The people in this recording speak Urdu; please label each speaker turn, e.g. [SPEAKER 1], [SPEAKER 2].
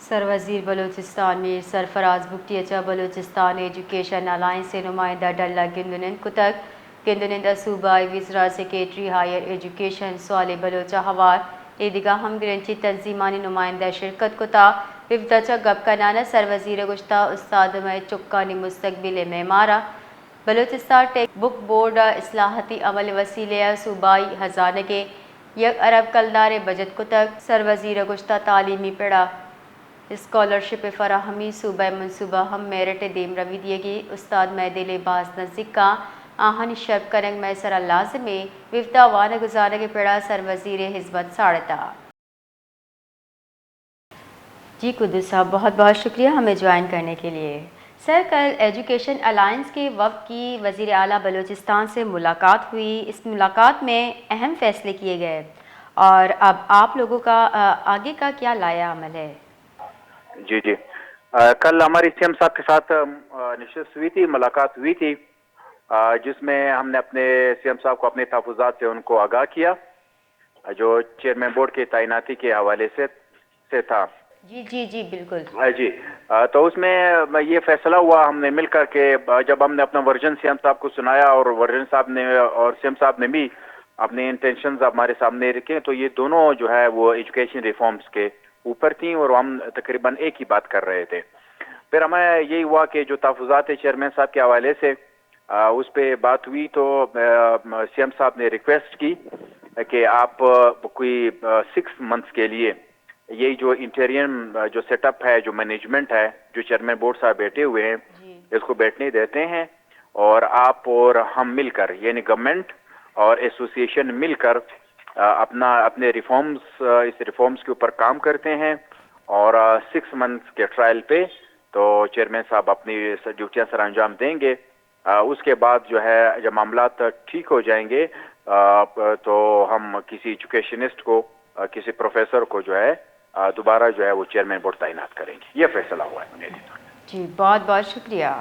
[SPEAKER 1] سروزیر بلوچستان میر سرفراز بکٹیچہ بلوچستان ایجوکیشن الائنس سے نمائندہ ڈلہ گندنند کتک گندنند صوبائی وزرا سیکریٹری ہائر ایجوکیشن سوال بلوچہ ہوار ایدگاہ ہم گرنچی تنظیمانی نمائندہ شرکت کتا وفدچہ گپ کنانا سروزیر گشتہ استاد میں چکانی مستقبل معمارہ بلوچستان ٹیک بک بورڈ اصلاحاتی عمل وسیلے صوبائی خزانہ کے 1 ارب کلدار بجٹ کتک سروزیر گشتہ تعلیمی پڑا اسکالرشپ فراہمی صوبہ منصوبہ ہم میرٹ دیم رویدیگی استاد میں دل باز نزدیک کا آہن شرپ کرنگ میں سرا لازمی وفدہ وان گزارہ کے پڑا سر وزیر حزبت ساڑتا جی قدس صاحب بہت بہت شکریہ ہمیں جوائن کرنے کے لیے سر کل ایجوکیشن الائنس کے وفد کی وزیر اعلیٰ بلوچستان سے ملاقات ہوئی اس ملاقات میں اہم فیصلے کیے گئے اور اب آپ لوگوں کا آگے کا کیا لایا عمل ہے
[SPEAKER 2] جی کل ہماری سی ایم صاحب کے ساتھ نشست ہوئی تھی ملاقات ہوئی تھی جس میں ہم نے اپنے سی ایم صاحب کو اپنے تحفظات سے ان کو آگاہ کیا جو چیئرمین بورڈ کی تعیناتی کے حوالے سے تھا
[SPEAKER 1] جی بالکل
[SPEAKER 2] جی تو اس میں یہ فیصلہ ہوا ہم نے مل کر کے جب ہم نے اپنا ورژن سی ایم صاحب کو سنایا اور ورژن صاحب نے اور سی ایم صاحب نے بھی اپنے انٹینشنز ہمارے سامنے رکھے تو یہ دونوں جو ہے وہ ایجوکیشن ریفارمز کے اوپر تھیں اور ہم تقریباً ایک ہی بات کر رہے تھے پھر ہمیں یہی ہوا کہ جو تحفظات چیئرمین صاحب کے حوالے سے اس پہ بات ہوئی تو سی ایم صاحب نے ریکویسٹ کی کہ آپ کوئی 6 منتھس کے لیے یہی جو انٹیریم جو سیٹ اپ ہے جو مینجمنٹ ہے جو چیئرمین بورڈ صاحب بیٹھے ہوئے ہیں اس کو بیٹھنے دیتے ہیں اور آپ اور ہم مل کر یعنی گورنمنٹ اور ایسوسیشن مل کر اپنے ریفارمز کے اوپر کام کرتے ہیں اور 6 منتھس کے ٹرائل پہ تو چیئرمین صاحب اپنی ڈیوٹیاں سر انجام دیں گے اس کے بعد جو ہے جب معاملات ٹھیک ہو جائیں گے تو ہم کسی ایجوکیشنسٹ کو کسی پروفیسر کو جو ہے دوبارہ جو ہے وہ چیئرمین بورڈ تعینات کریں گے یہ فیصلہ ہوا ہے
[SPEAKER 1] جی بہت بہت شکریہ